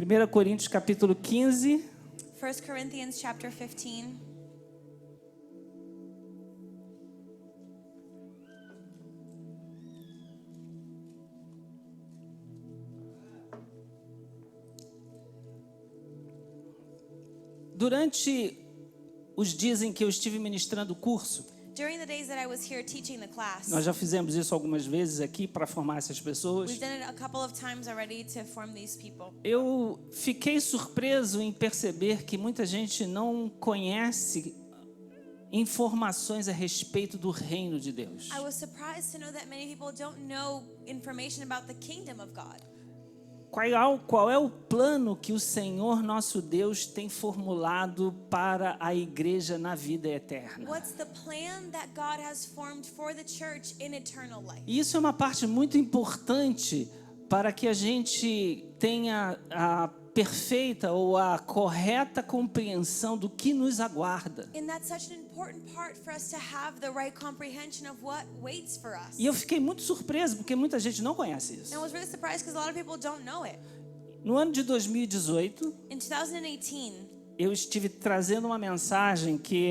1 Coríntios capítulo 15, 1 Corinthians chapter 15. durante os dias em que eu estive ministrando o curso, During the days that I was here teaching the class, nós já fizemos isso algumas vezes aqui para formar essas pessoas. we've done it a couple of times already to form these people. Eu fiquei surpreso em perceber que muita gente não conhece informações a respeito do reino de Deus. I was surprised to know that many people don't know information about the kingdom of God. Qual é o plano que o Senhor nosso Deus tem formulado para a igreja na vida eterna? What's the plan that God has formed for the church in eternal life? E isso é uma parte muito importante para que a gente tenha a perfeita ou a correta compreensão do que nos aguarda. And that's such an important part for us to have the right comprehension of what waits for us. E eu fiquei muito surpreso porque muita gente não conhece And I isso. was really surprised because a lot of people don't know it. No ano de 2018, In 2018, eu estive trazendo uma mensagem que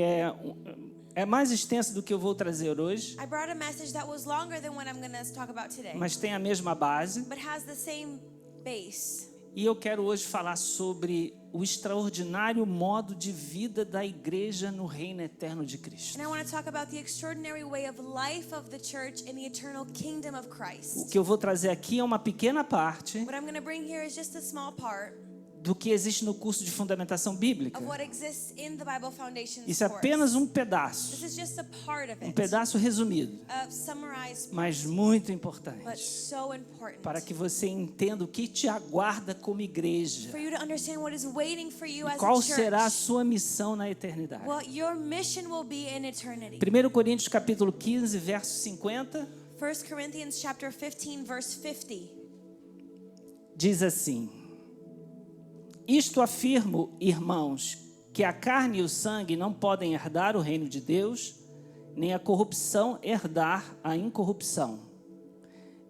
é mais extensa do que eu vou trazer hoje, I brought a message that was longer than what I'm going to talk about today, mas tem a mesma base. but has the same base. E eu quero hoje falar sobre o extraordinário modo de vida da igreja no reino eterno de Cristo. And I want to talk about the extraordinary way of life of the church in the eternal kingdom of O Christ. que eu vou trazer aqui é uma pequena parte What I'm going to bring here is just a small part do que existe no curso de fundamentação bíblica. of what exists in the Bible Foundations Isso é course. apenas um This pedaço, is just a part of um it, pedaço resumido, a summarized, mas muito but importante, so important para que você entenda o que te aguarda como igreja. for you to understand what is waiting for you as Qual a será a church. sua missão na eternidade? What your mission will be in eternity. 1 Coríntios capítulo 15, verso 50, 1 Corinthians chapter 15 verse 50. diz assim: Isto afirmo, irmãos, que a carne e o sangue não podem herdar o reino de Deus, nem a corrupção herdar a incorrupção.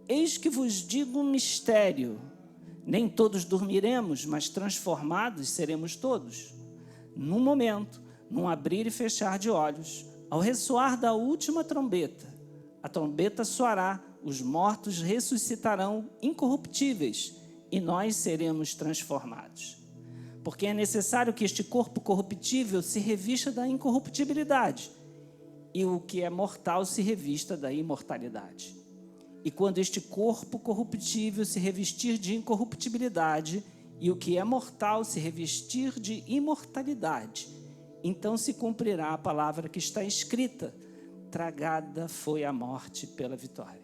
Eis que vos digo um mistério: nem todos dormiremos, mas transformados seremos todos. Num momento, num abrir e fechar de olhos, ao ressoar da última trombeta, a trombeta soará, os mortos ressuscitarão incorruptíveis, e nós seremos transformados. Porque é necessário que este corpo corruptível se revista da incorruptibilidade, e o que é mortal se revista da imortalidade. E quando este corpo corruptível se revestir de incorruptibilidade, e o que é mortal se revestir de imortalidade, então se cumprirá a palavra que está escrita: tragada foi a morte pela vitória.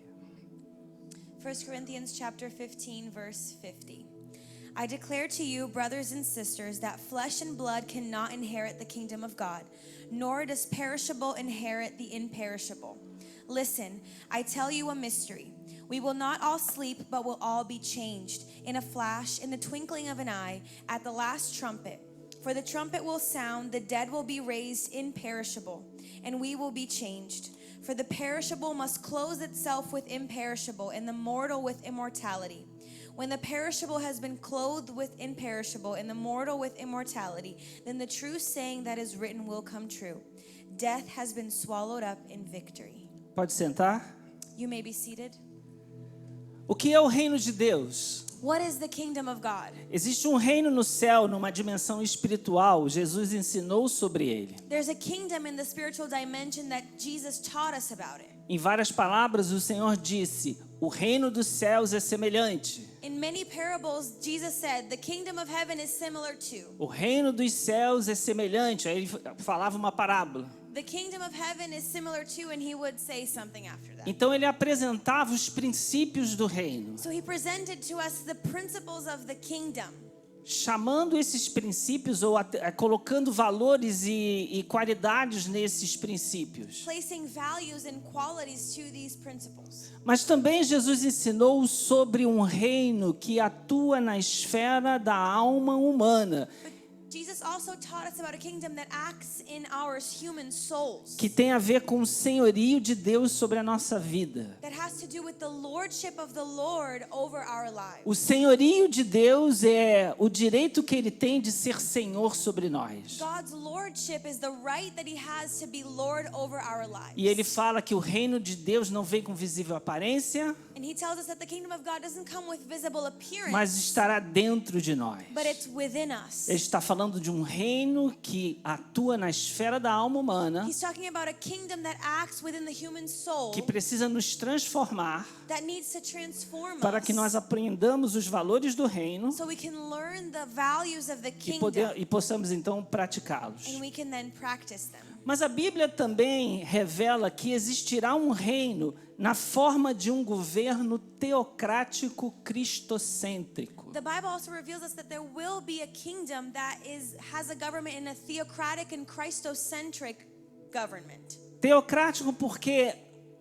1 Corinthians chapter 15 verse 50. I declare to you, brothers and sisters, that flesh and blood cannot inherit the kingdom of God, nor does perishable inherit the imperishable. Listen, I tell you a mystery. We will not all sleep, but will all be changed in a flash, in the twinkling of an eye, at the last trumpet. For the trumpet will sound, the dead will be raised imperishable, and we will be changed. For the perishable must clothe itself with imperishable, and the mortal with immortality. When the perishable has been clothed with imperishable, and the mortal with immortality, then the true saying that is written will come true. Death has been swallowed up in victory. Pode sentar? You may be seated. O que é o reino de Deus? What is the kingdom of God? Existe um reino no céu, numa dimensão espiritual. Jesus ensinou sobre ele. There's a kingdom in the spiritual dimension that Jesus taught us about it. Em várias palavras, o Senhor disse: o reino dos céus é semelhante. In many parables, Jesus said, the kingdom of heaven is similar to. O reino dos céus é semelhante. Aí ele falava uma parábola. The kingdom of heaven is similar to, and he would say something after that. Então ele apresentava os princípios do reino, So he presented to us the principles of the kingdom, chamando esses princípios ou colocando valores e qualidades nesses princípios. placing values and qualities to these principles. Mas também Jesus ensinou sobre um reino que atua na esfera da alma humana. Jesus also taught us about a kingdom that acts in our human souls. que tem a ver com o senhorio de Deus sobre a nossa vida. That has to do with the lordship of the Lord over our lives. O senhorio de Deus é o direito que Ele tem de ser Senhor sobre nós. God's lordship is the right that he has to be Lord over our lives. E Ele fala que o reino de Deus não vem com visível aparência, And he tells us that the kingdom of God doesn't come with visible appearance, mas estará dentro de nós. but it's within us. Ele está falando de um reino que atua na esfera da alma humana, He's talking about a kingdom that acts within the human soul, que precisa nos transformar that needs to transform para us, que nós aprendamos os valores do reino so we can learn the values of the e, kingdom, e possamos então praticá-los. and we can then practice them. Mas a Bíblia também revela que existirá um reino na forma de um governo teocrático cristocêntrico. The Bible also reveals us that there will be a kingdom that has a government in a theocratic and Christocentric government. Teocrático porque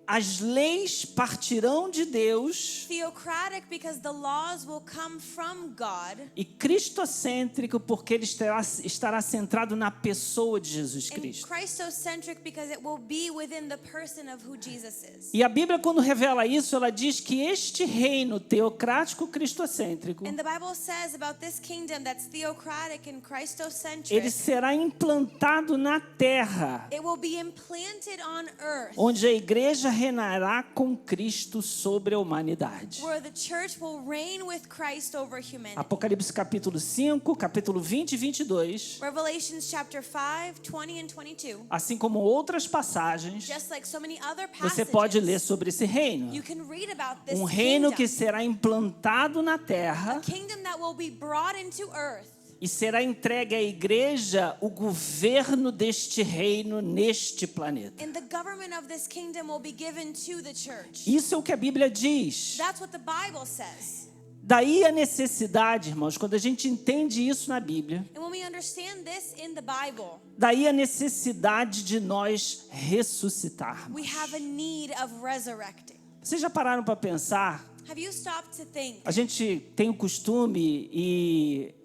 as leis partirão de Deus, Theocratic because the laws will come from God, e cristocêntrico porque ele estará centrado na pessoa de Jesus and Cristo. Christocentric because it will be within the person of who Jesus is. E a Bíblia, quando revela isso, ela diz que este reino teocrático cristocêntrico, And the Bible says about this kingdom that's theocratic and ele Christocentric, será implantado na terra, it will be implanted on earth, onde a igreja reinará com Cristo sobre a humanidade. where the church will reign with Christ over humanity. Apocalipse capítulo 5, capítulo 20 e 22, Revelations chapter 5, 20 and 22. assim como outras passagens, Just like so many other você pode ler passages, sobre esse reino. you can read about this Um reino que kingdom. será implantado na A terra kingdom that will be brought into earth, e será entregue à igreja o governo deste reino neste planeta. and the government of this kingdom will be given to the church. Isso é o que a Bíblia diz. That's what the Bible says. Daí a necessidade, irmãos, quando a gente entende isso na Bíblia, And when we understand this in the Bible, daí a necessidade de nós ressuscitarmos. we have a need of resurrecting. Vocês já pararam para pensar? Have you stopped to think? A gente tem o costume e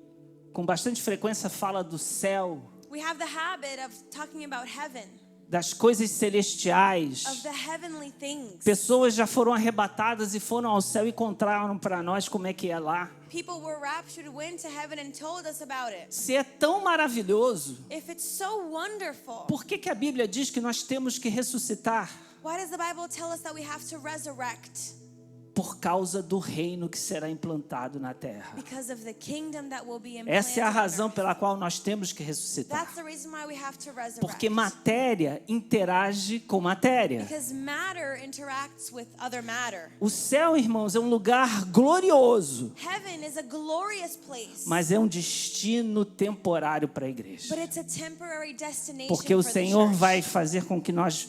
com bastante frequência fala do céu, We have the habit of talking about heaven, das coisas celestiais. of the heavenly things. Pessoas já foram arrebatadas e foram ao céu e contaram para nós como é que é lá. People were raptured, went to heaven, and told us about it. Se é tão maravilhoso, If it's so wonderful, por que a Bíblia diz que nós temos que ressuscitar? why does the Bible tell us that we have to resurrect? Por causa do reino que será implantado na terra. Because of the kingdom that will be implanted Essa é a on razão earth. pela qual nós temos que ressuscitar. That's the reason why we have to resurrect. Porque matéria interage com matéria. Because matter interacts with other matter. O céu, irmãos, é um lugar glorioso, Heaven is a glorious place, mas é um destino temporário para a igreja. but it's a temporary destination Porque o for the Senhor church. vai fazer com que nós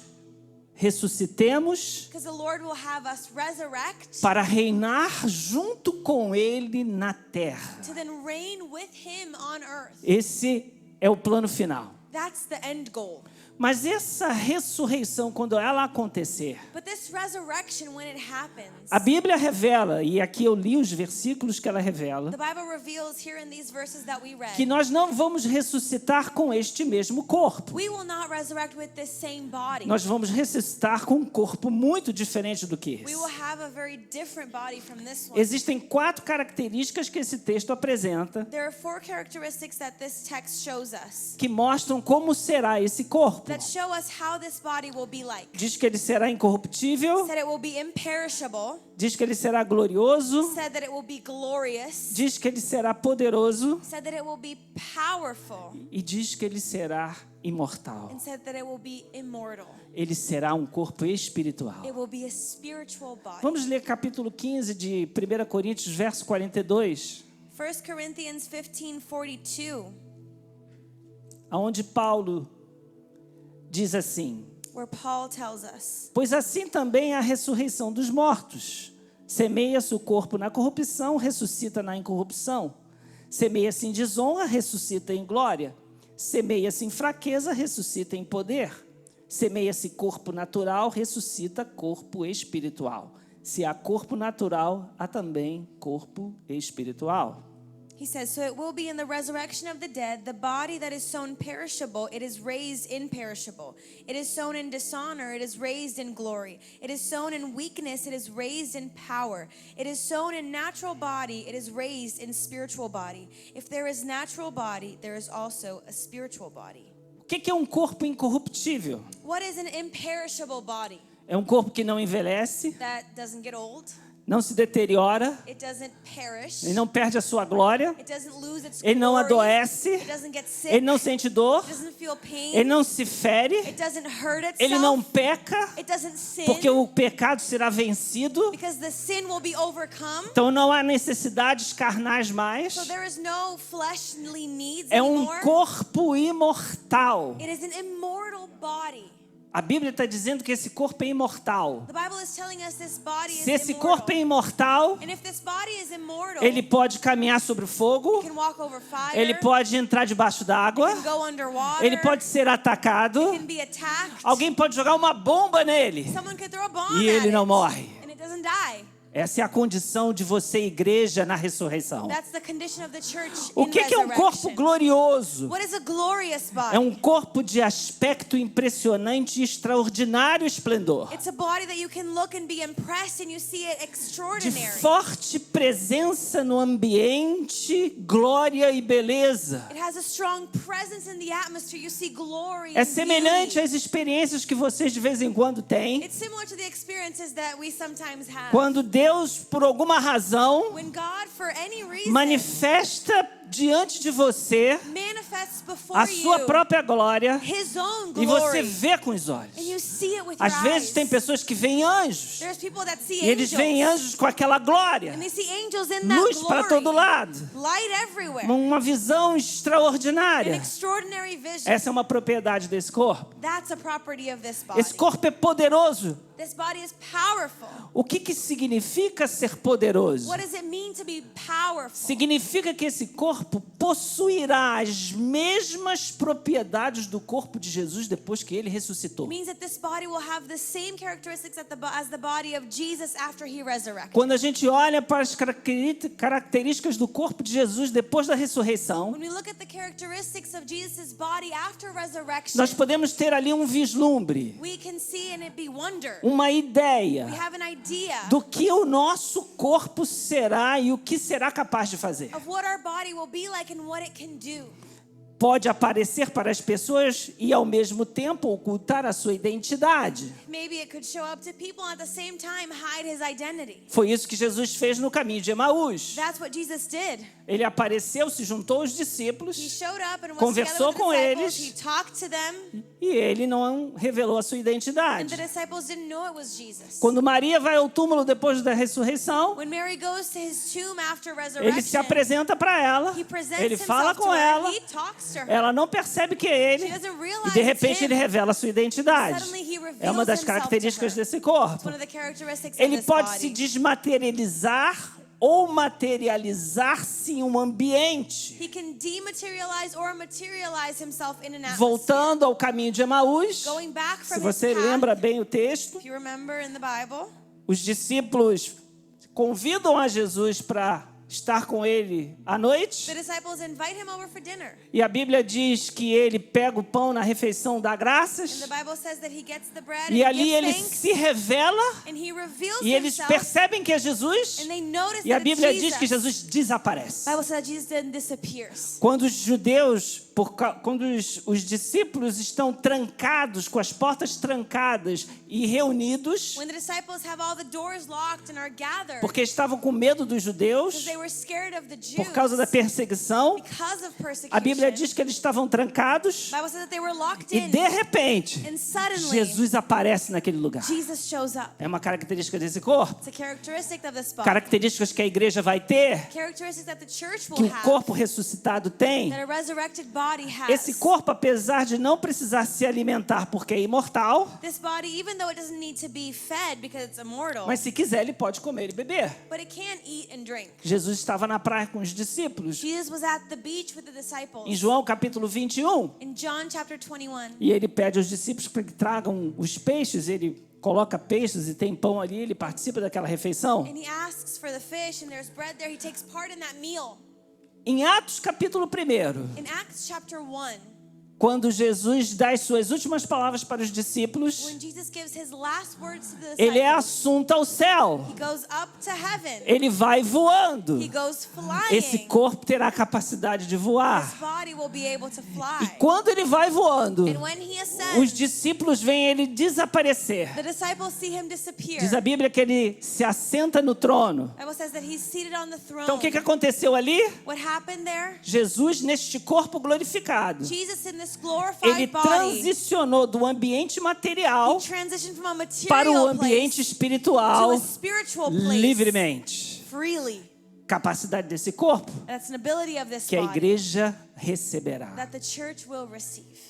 ressuscitemos Because the Lord will have us resurrect para reinar junto com Ele na terra. to then reign with Him on earth. Esse é o plano final. That's the end goal. Mas essa ressurreição, quando ela acontecer, But this resurrection, when it happens, a Bíblia revela, e aqui eu li os versículos que ela revela, the Bible reveals here in these verses that we read, que nós não vamos ressuscitar com este mesmo corpo. we will not resurrect with this same body. Nós vamos ressuscitar com um corpo muito diferente do que We esse. will have a very different body from this one. Existem 4 características que esse texto apresenta There are 4 characteristics that this text shows us que mostram como será esse corpo. that show us how this body will be like. Diz que ele será incorruptível, Said it will be imperishable, diz que ele será glorioso, said that it will be glorious, diz que ele será poderoso said that it will be powerful, e diz que ele será imortal. and said that it will be immortal. Ele será um corpo espiritual. It will be a spiritual body. Vamos ler capítulo 15 de 1 Coríntios, verso 42, 1 Corinthians 15:42, onde Paulo diz assim: where Paul tells us, pois assim também é a ressurreição dos mortos. Semeia-se o corpo na corrupção, ressuscita na incorrupção. Semeia-se em desonra, ressuscita em glória. Semeia-se em fraqueza, ressuscita em poder. Semeia-se corpo natural, ressuscita corpo espiritual. Se há corpo natural, há também corpo espiritual. He says, so it will be in the resurrection of the dead, the body that is sown perishable, it is raised imperishable. It is sown in dishonor, it is raised in glory. It is sown in weakness, it is raised in power. It is sown in natural body, it is raised in spiritual body. If there is natural body, there is also a spiritual body. O que é um corpo incorruptível? What is an imperishable body? É um corpo que não envelhece, That doesn't get old, não se deteriora, it doesn't perish, ele não perde a sua glória, it doesn't lose its ele não glory, adoece, it doesn't get sick, ele não sente dor, it doesn't feel pain, ele não se fere, it doesn't hurt itself, ele não peca, it doesn't sin, porque o pecado será vencido. because the sin will be overcome. Então não há necessidades carnais mais. So there is no fleshly needs É um anymore. corpo imortal. It is an immortal body. A Bíblia está dizendo que esse corpo é imortal. The Bible is telling us this body Se is esse immortal. corpo é imortal, And if this body is immortal, ele pode caminhar sobre o fogo, it can walk over fire, ele pode entrar debaixo d'água, it can go underwater, ele pode ser atacado, it can be attacked. alguém pode jogar uma bomba nele Someone could throw a bomb e at ele não it, morre. and it doesn't die. Essa é a condição de você, igreja, na ressurreição. That's the condition of the church O in que é um corpo resurrection. glorioso? What is a glorious body? É um corpo de aspecto impressionante e extraordinário esplendor. It's a body that you can look and be impressed and you see it De extraordinary. forte presença no ambiente, glória e beleza. It has a strong presence in the atmosphere. You see glory É and semelhante beauty. às experiências que vocês de vez em quando têm. It's similar to the experiences that we sometimes have. Quando Deus, por alguma razão, When God, for any reason, manifesta diante de você manifests before a sua you própria glória His own e você glory, vê com os olhos. and you see it with Às your vezes eyes. tem pessoas que veem anjos There's people that see e eles veem angels, anjos com aquela glória, and they see angels in that luz para todo glory, lado, light everywhere, uma visão an extraordinária. extraordinary vision. Essa é uma propriedade desse corpo. That's a property of this body. Esse corpo é poderoso. This body is powerful. O que significa ser poderoso? What does it mean to be powerful? Significa que esse corpo possuirá as mesmas propriedades do corpo de Jesus depois que ele ressuscitou. It means that this body will have the same characteristics as the body of Jesus after he resurrected. Quando a gente olha para as características do corpo de Jesus depois da ressurreição, When we look at the characteristics of Jesus' body after resurrection, nós podemos ter ali um vislumbre, we can see and it be wonder. uma We ideia have an idea do que o nosso corpo será e o que será capaz de fazer. of what our body will be like and what it can do. Pode aparecer para as pessoas e ao mesmo tempo ocultar a sua identidade. Maybe it could show up to people and at the same time hide his identity. Foi isso que Jesus fez no caminho de Emaús. That's what Jesus did. Ele apareceu, se juntou aos discípulos He showed up and was Conversou together with the com disciples. eles. He talked to them, e ele não revelou a sua and identidade. the disciples didn't know it was Jesus. Quando Maria vai ao túmulo depois da ressurreição, When Mary goes to his tomb after ele se resurrection, apresenta para ela, he presents ele fala himself com to her, ela, he talks to her. ela não percebe que é ele, She doesn't e realize de repente it's him. ele revela a sua identidade. Suddenly he reveals É uma das himself características to her. desse It's corpo. one of the characteristics of Ele this pode body. se desmaterializar ou materializar-se em um ambiente. He can dematerialize or materialize himself in an atmosphere. Voltando ao caminho de Emaús, Going back from se his você path, lembra bem o texto, if you remember in the Bible, os discípulos convidam a Jesus para estar com ele à noite. the disciples invite him over for dinner. E a Bíblia diz que ele pega o pão na refeição, dá And graças. the Bible says that he gets the bread E and ali gives ele thanks, se revela and he reveals e eles himself, percebem que é Jesus. and they notice E a that it's Bíblia Jesus. diz que Jesus desaparece. The Bible says that Jesus then disappears. Quando os judeus, quando os discípulos estão trancados, com as portas trancadas e reunidos, When the disciples have all the doors locked and are gathered, porque estavam com medo dos because judeus, they were scared of the Jews, por causa da perseguição, because of persecution, a Bíblia diz que eles estavam trancados the Bible says that they were locked e in, de repente and suddenly Jesus aparece naquele lugar. Jesus shows up. É uma característica desse corpo. It's a characteristic of this body. Características que a igreja vai ter, Characteristics that the church que will o have, corpo ressuscitado tem. that a resurrected body has. Esse corpo, apesar de não precisar se alimentar porque é imortal, This body, even though it doesn't need to be fed because it's immortal, mas se quiser ele pode comer e beber. but it can eat and drink. Jesus estava na praia com os discípulos, Jesus was at the beach with the disciples. em João capítulo 21, In John chapter 21, e ele pede aos discípulos para que tragam os peixes, ele coloca peixes e tem pão ali, ele participa daquela refeição. and he asks for the fish, and there's bread there. He takes part in that meal. Em Atos capítulo 1, In Acts chapter 1, quando Jesus dá as suas últimas palavras para os discípulos, when Jesus gives his last words to the ele é disciples, assunto ao céu. he goes up to heaven. Ele vai voando. He goes Esse flying. corpo terá a capacidade de His voar. body will be able to E fly. quando ele vai voando, And when he os ascends, discípulos veem ele desaparecer. the disciples see him disappear. Diz a Bíblia que ele se assenta no trono. The Bible says that he's seated on the throne. Então o que aconteceu ali? What happened there? Jesus, neste corpo glorificado, Jesus in this glorified ele body, transicionou do ambiente material he transitioned from a material para o ambiente place espiritual to a spiritual place livremente. freely. Capacidade desse corpo And that's an ability of this que a body igreja receberá. that the church will receive.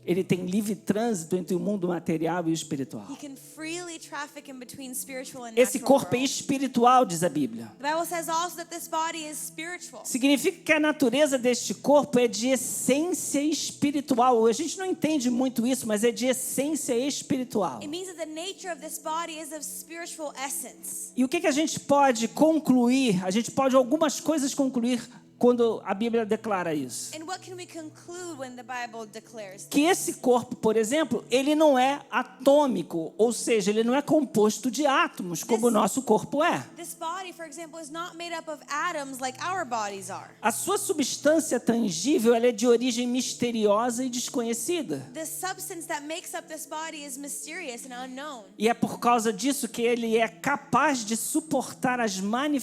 Ele tem livre trânsito entre o mundo material e o espiritual. He can freely traffic in between spiritual and Esse natural corpo é world. espiritual, diz a Bíblia. The Bible says also that this body is spiritual. Significa que a natureza deste corpo é de essência espiritual. A gente não entende muito isso, mas é de essência espiritual. It means that the nature of this body is of spiritual essence. E o que a gente pode concluir? A gente pode algumas coisas concluir quando a Bíblia declara isso. And what can we conclude when the Bible declares Que esse corpo, por exemplo, ele não é atômico, ou seja, ele não é composto de átomos como o nosso corpo é. this body, for example, is not made up of atoms like our bodies are. A sua substância tangível, ela é de origem misteriosa e desconhecida. The substance that makes up this body is mysterious and unknown. E é por causa disso que ele é capaz de suportar as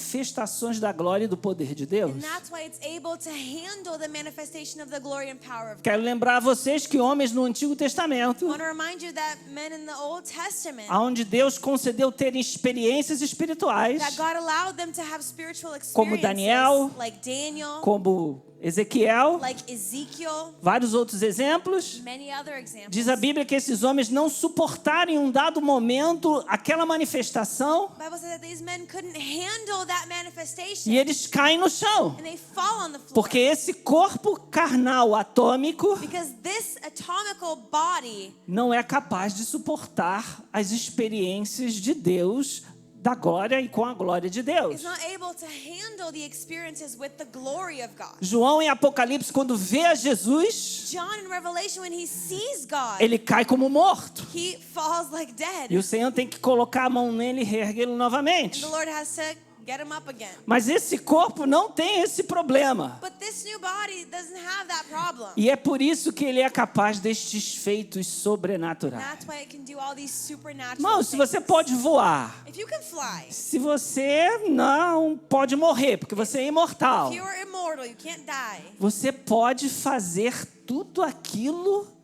manifestações da glória e do poder de Deus. And that's why it's able to handle the manifestation of the glory and power of God. Quero lembrar a vocês que homens no Antigo Testamento, I want to remind you that men in the Old Testament, onde Deus concedeu terem experiências espirituais, that God allowed them to have spiritual como experiences, Daniel, like Daniel, como Ezequiel, like Ezekiel, vários outros exemplos. many other examples. Diz a Bíblia que esses homens não suportaram em um dado momento aquela manifestação The Bible says that these men couldn't handle that manifestation, e eles caem no chão. and they fall on the floor. Porque esse corpo carnal atômico Because this atomical body não é capaz de suportar as experiências de Deus, da glória e com a glória de Deus. is not able to handle the experiences with the glory of God. João em Apocalipse, quando vê a Jesus, John in Revelation, when he sees God, ele cai como morto. he falls like dead. E o Senhor tem que colocar a mão nele e reerguê-lo And novamente. the Lord has to get him up again. Mas esse corpo não tem esse problema. But this new body doesn't have that problem. E é por isso que ele é capaz destes feitos sobrenaturais. That's why it can do all these supernatural Irmão, se você things. pode voar, If you can fly, se você não pode morrer, porque você é imortal, if you are immortal, you can't die. você pode fazer tudo aquilo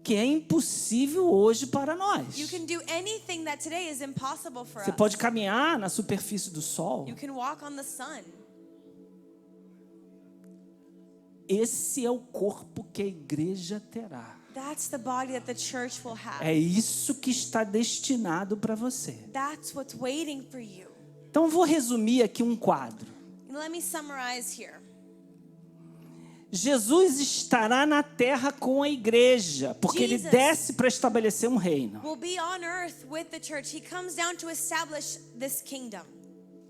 que é impossível hoje para nós. You can do anything that today is impossible for Você us. pode caminhar na superfície do sol. You can walk on the sun. Esse é o corpo que a igreja terá. That's the body that the church will have. É isso que está destinado para você. That's what's waiting for you. Então vou resumir aqui um quadro. And let me summarize here. Jesus estará na terra com a igreja, porque ele Jesus desce para estabelecer um reino. Will be on earth with the church. He comes down to establish this kingdom.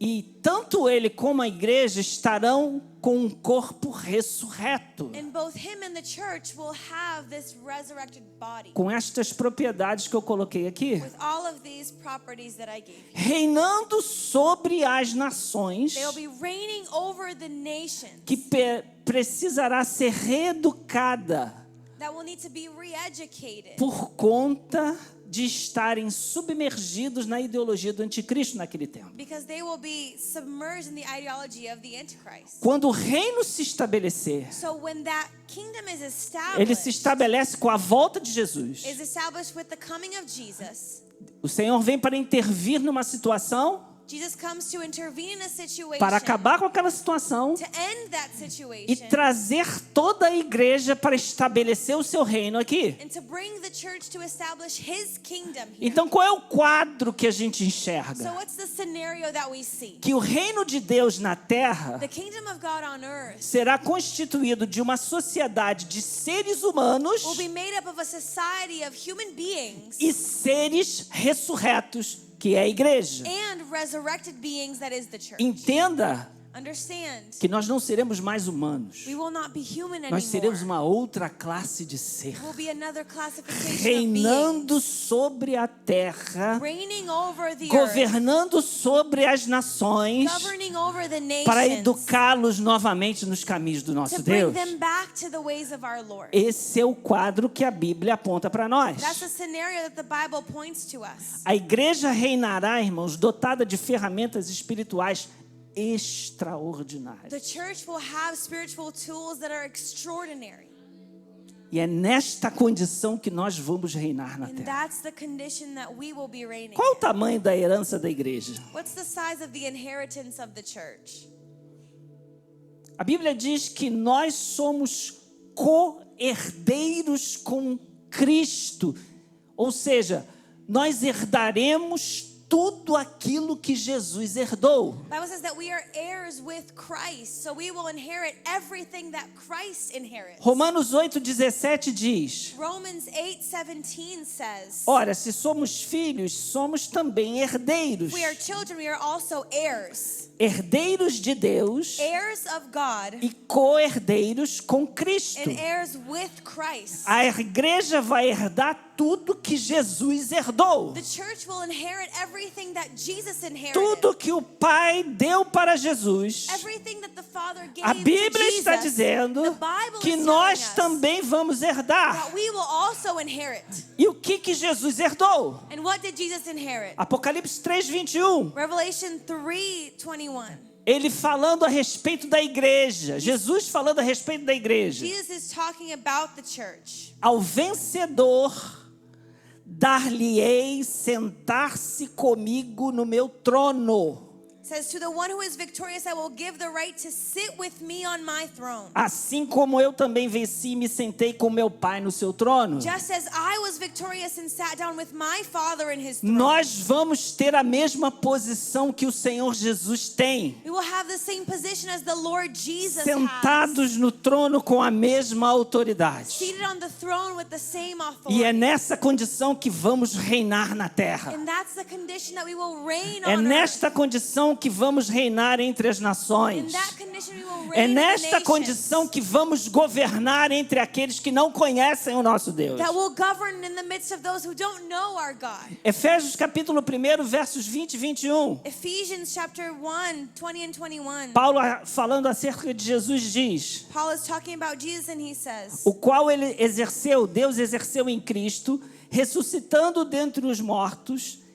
E tanto ele como a igreja estarão com um corpo ressurreto, And both him and the church will have this resurrected body com estas propriedades que eu coloquei aqui, with all of these properties that I gave you. reinando sobre as nações, They will be reigning over the nations que precisará ser reeducada that will need to be re-educated por conta de estarem submergidos na ideologia do anticristo naquele tempo. because they will be submerged in the ideology of the Antichrist. Quando o reino se estabelecer, So when that kingdom is ele se established, estabelece com a volta de Jesus. is established with the coming of Jesus. O Senhor vem para intervir numa situação, Jesus comes to intervene in a situation para acabar com aquela situação to end that e situation trazer toda a igreja para estabelecer o seu reino aqui. and to bring the church to establish his kingdom here. Então, qual é o quadro que a gente So enxerga? what's the scenario that we see? Que o reino de Deus na terra The kingdom of God on earth será constituído de uma sociedade de seres humanos will be made up of a society of human beings e seres ressurretos, que é a igreja. and resurrected beings that is the church. Entenda Understand, que nós não seremos mais humanos. we will not be human Nós seremos anymore. uma outra classe de ser, We'll be another classification of reinando sobre a terra, beings, reigning over the earth, governando sobre as nações, governing over the para nations, educá-los novamente nos caminhos do nosso to bring Deus. them back to the ways of our Lord. Esse é o quadro que a Bíblia aponta para nós. That's a scenario that the Bible points to us. A igreja reinará, irmãos, dotada de ferramentas espirituais extraordinárias. The church will have spiritual tools that are extraordinary. E é nesta condição que nós vamos reinar na And terra. that's the condition that we will be reigning Qual o in. tamanho da herança da igreja? What's the size of the inheritance of the church? A Bíblia diz que nós somos co-herdeiros com Cristo. Ou seja, nós herdaremos tudo aquilo que Jesus herdou. The Bible says that we are heirs with Christ, so we will inherit everything that Christ inherits. Romanos 8,17 diz: Romans 8:17 says, ora, se somos filhos, somos também herdeiros. if we are children, we are also heirs. Herdeiros de Deus Heirs of God e co-herdeiros com Cristo. and heirs with Christ. A igreja vai herdar tudo que Jesus herdou. The church will inherit everything that Jesus inherited. Tudo que o Pai deu para Jesus. Everything that the Father gave A to Bíblia está Jesus, dizendo the Bible que is nós telling us também vamos herdar. that we will also inherit. E o que Jesus herdou? And what did Jesus inherit? Apocalipse 3:21. Revelation 3:21. Ele falando a respeito da igreja. Jesus falando a respeito da igreja. Jesus is talking about the church. Ao vencedor dar-lhe-ei sentar-se comigo no meu trono, It says, to the one who is victorious, I will give the right to sit with me on my throne. assim como eu também venci e me sentei com meu Pai no seu trono. Just as I was victorious and sat down with my Father in his throne. Nós vamos ter a mesma posição que o Senhor Jesus tem, We will have the same position as the Lord Jesus has. sentados no trono com a mesma autoridade. Seated on the throne with the same E é authority. nessa condição que vamos reinar na terra. And that's the condition that we will reign É on nesta earth. condição que vamos reinar entre as In nações. that condition we will É reign in the nesta nations. condição que vamos governar entre aqueles que não conhecem o nosso Deus. That will govern in the midst of those who don't know our God. Efésios capítulo 1, versos 20 e 21. Ephesians chapter 1, 20 and 21. Paulo, falando acerca de Jesus, diz: Paul is talking about Jesus and he says, o qual ele exerceu, Deus exerceu em Cristo, ressuscitando dentre os mortos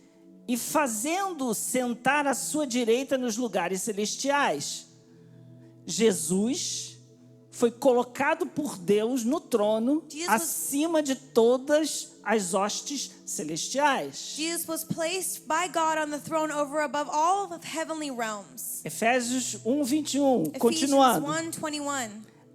e fazendo-o sentar à sua direita nos lugares celestiais. Jesus foi colocado por Deus no trono, Jesus- acima de todas as hostes celestiais. Jesus was placed by God on the throne over above all of heavenly realms. Efésios 1, 21, Ephesians continuando. 1:21.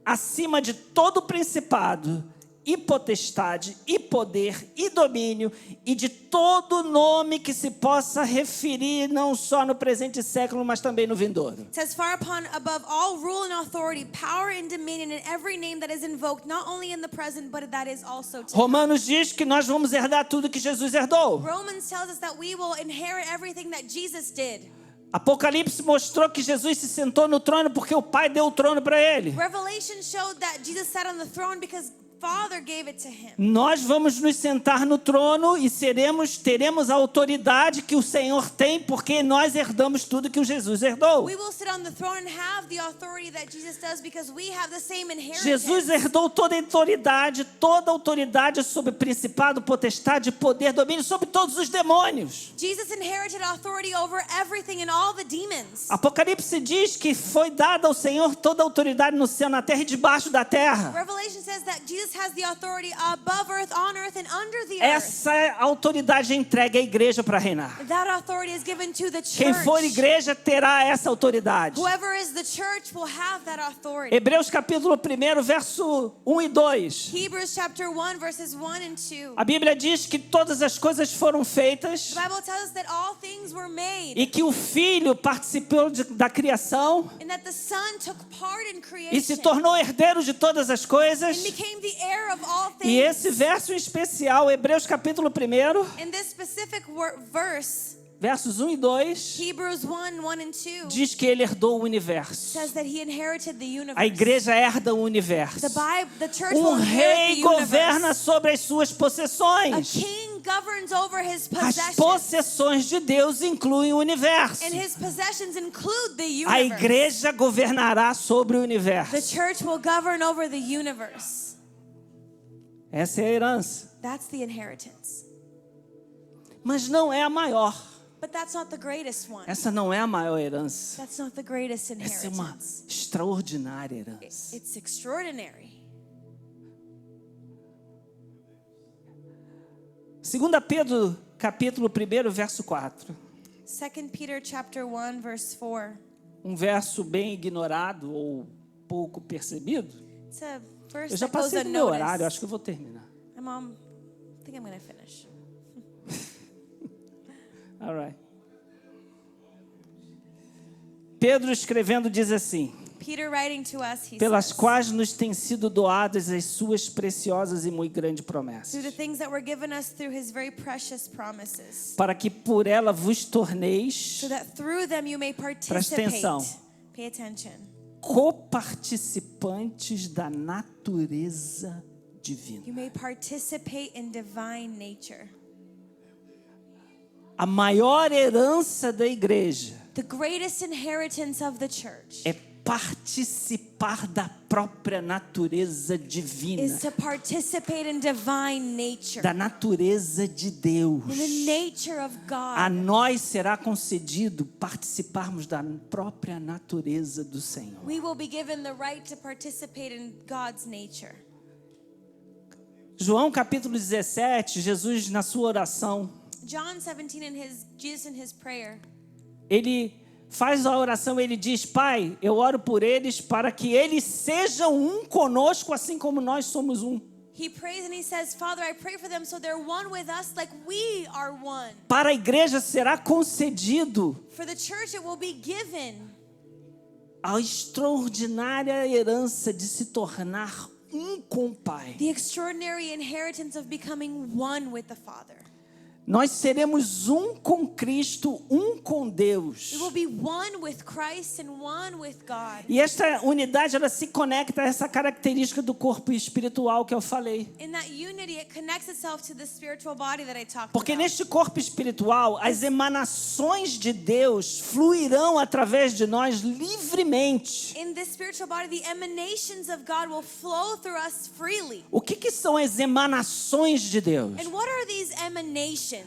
Acima de todo principado e potestade e poder e domínio e de todo nome que se possa referir não só no presente século, mas também no vindouro. It says, far upon above all rule and authority, power and dominion, and every name that is invoked, not only in the present, but that is also to come. Romanos diz que nós vamos herdar tudo que Jesus herdou. Romans tells us that we will inherit everything that Jesus did. Apocalipse mostrou que Jesus se sentou no trono porque o Pai deu o trono para ele. Revelation showed that Jesus sat on the throne because Father gave it to him. Nós vamos nos sentar no trono e teremos a autoridade que o Senhor tem, porque nós herdamos tudo que o Jesus herdou. We will sit on the throne and have the authority that Jesus does because we have the same inheritance. Jesus herdou toda a autoridade sobre principado, potestade, poder, domínio, sobre todos os demônios. Jesus inherited authority over everything and all the demons. Apocalipse diz que foi dada ao Senhor toda a autoridade no céu, na terra e debaixo da terra. Revelation says that Jesus has the authority above earth, on earth, and under the earth. Essa autoridade é entregue à igreja para reinar. That authority is given to the church. Quem for igreja terá essa autoridade. Whoever is the church will have that authority. Hebreus capítulo 1, verso 1 e 2. Hebrews chapter 1 verses 1 and 2. A Bíblia diz que todas as coisas foram feitas The Bible tells us that all things were made e que o Filho participou da criação and that the Son took part in e se creation tornou herdeiro de todas as and coisas. became the heir of all E things. esse verso em especial, Hebreus capítulo 1, In this specific verse, versos 1 e 2, Hebrews 1, 1 and 2 diz que ele herdou o universo. says that he inherited the universe. A igreja herda o universo. The church will Rei inherit the governa universe. sobre as suas A possessões. king governs over his As possessions. possessões de Deus incluem o universo. And his possessions include the universe. A igreja governará sobre o The universo. church will govern over the universe. Essa é a herança. That's the inheritance. Mas não é a maior. But that's not the greatest one. Essa não é a maior herança. That's not the greatest Essa é uma inheritance. extraordinária herança. It's extraordinary. 2 Pedro, capítulo 1, verso 4. 2 Peter chapter 1 verse 4. Um verso bem ignorado ou pouco percebido. It's a verse Eu já that goes passei do meu horário, unnoticed. acho que eu vou terminar. I think I'm going to finish. All right. Pedro escrevendo diz assim: Peter writing to us, he pelas says, quais nos têm sido doadas as suas preciosas e muito grandes through promessas, the things that were given us through his very precious promises, para que por ela vos torneis so that through them you may Presta participate. atenção. Pay attention. coparticipantes da natureza divina. You may participate in divine nature. A maior herança da igreja The greatest inheritance of the church é participar da própria natureza is divina, to participate in divine nature, da natureza de Deus. in the nature of A God. nós será concedido participarmos da própria natureza do Senhor. We will be given the right to participate in God's nature. João capítulo 17, Jesus na sua oração, John 17 Jesus in his prayer, ele faz a oração, ele diz: Pai, eu oro por eles para que eles sejam um conosco, assim como nós somos um. he prays and he says, Father, I pray for them so they're one with us like we are one. Para a igreja será concedido For the church it will be given a extraordinária herança de se tornar um com o Pai. the extraordinary inheritance of becoming one with the Father. Nós seremos um com Cristo, um com Deus. We will be one with Christ and one with God. E esta unidade, ela se conecta a essa característica do corpo espiritual que eu falei. In that unity, it connects itself to the spiritual body that I talked Porque about. neste corpo espiritual, as emanações de Deus fluirão através de nós livremente. In this spiritual body, the emanations of God will flow through us freely. O que são as emanações de Deus? And what are these emanations?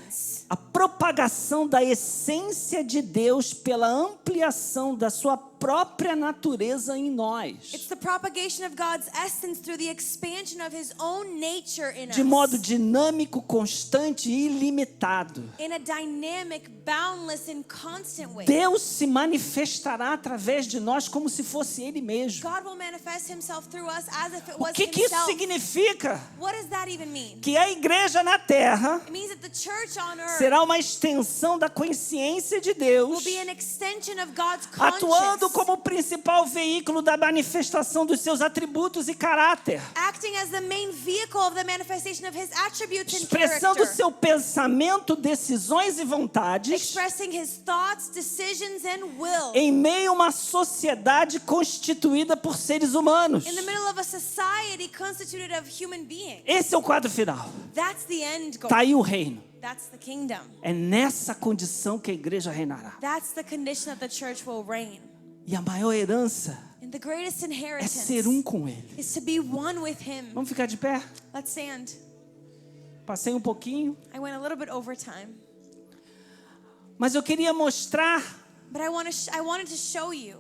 A propagação da essência de Deus pela ampliação da sua própria natureza em nós. It's the propagation of God's essence through the expansion of His own nature in us. De modo dinâmico, constante e ilimitado. In a dynamic, boundless, and constant way. Deus se manifestará através de nós como se fosse Ele mesmo. God will manifest Himself through us as if it O was que isso Himself. significa? What does that even mean? Que a igreja na terra It means that the church on earth será uma extensão da consciência de will Deus, be an extension of God's atuando conscience, como o principal veículo da manifestação dos seus atributos e caráter, acting as the main vehicle of the manifestation of His attributes and expressando character, seu pensamento, decisões e vontades expressing His thoughts, decisions, and will em meio a uma sociedade constituída por seres humanos. in the middle of a society constituted of human beings. Esse é o quadro final. That's the end goal. Está aí o reino. That's the kingdom. É nessa condição que a igreja reinará. That's the condition that the church will reign. E a maior herança And the greatest é inheritance ser um com Ele. is to be one with Him. Vamos ficar de pé? Let's stand. Passei um pouquinho, I went a little bit over time, mas eu queria mostrar but I wanted to show you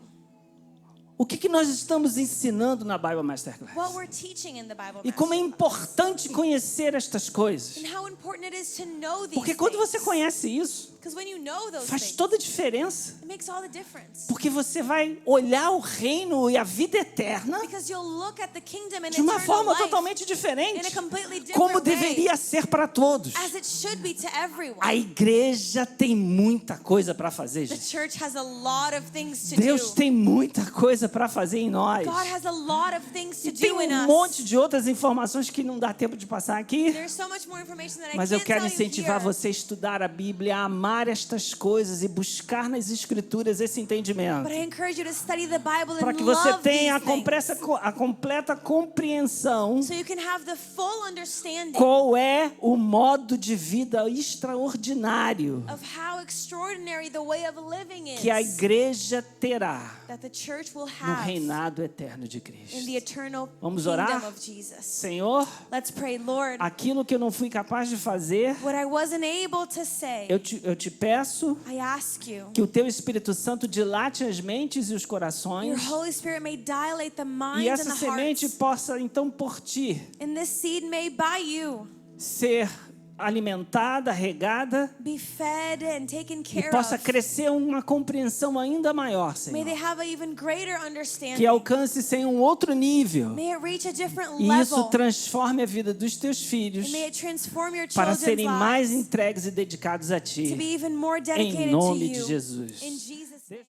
o que nós estamos ensinando na Bible Masterclass. what we're teaching in the Bible E como é Masterclass. importante conhecer estas coisas. And how important it is to know these Porque quando você things. conhece isso, Because when you know those faz things, toda a diferença. it makes all the difference. Porque você vai olhar o reino e a vida eterna Because you'll look at the kingdom and de uma eternal forma life totalmente in diferente. a completely different Como way, deveria ser para todos. as it should be to everyone. A igreja tem muita coisa para fazer, The gente. church has a lot of things to Deus do. tem muita coisa para fazer em nós. God has a lot of things to E tem do in um us. monte de outras informações que não dá tempo de passar aqui. There's so much more information that I Mas eu can't quero tell you incentivar here. você a estudar a Bíblia, a amar amar estas coisas e buscar nas Escrituras esse entendimento. But I encourage you to study the Bible Para and que você love tenha these things. a completa compreensão So you can have the full understanding qual é o modo de vida extraordinário of how extraordinary the way of living que a is igreja terá that the church will no have reinado eterno de in the Cristo. eternal Vamos kingdom orar? of Jesus. Senhor, Let's pray, Lord. aquilo que eu não fui capaz de fazer, What I wasn't able to say, eu te peço I ask you. que o teu Espírito Santo dilate as mentes e os Your corações, Holy Spirit may dilate the e minds and essa the semente hearts. possa então por ti And this seed may by you ser alimentada, regada, be fed and taken e care possa of. crescer uma compreensão ainda maior, May they Senhor. have an even greater Que understanding. alcance sem um outro nível. May it reach a different E isso level. transforme a vida dos teus filhos And may it transform your para children's serem mais lives entregues e dedicados a to ti. be even more Em dedicated to nome de you. Jesus. In Jesus' name.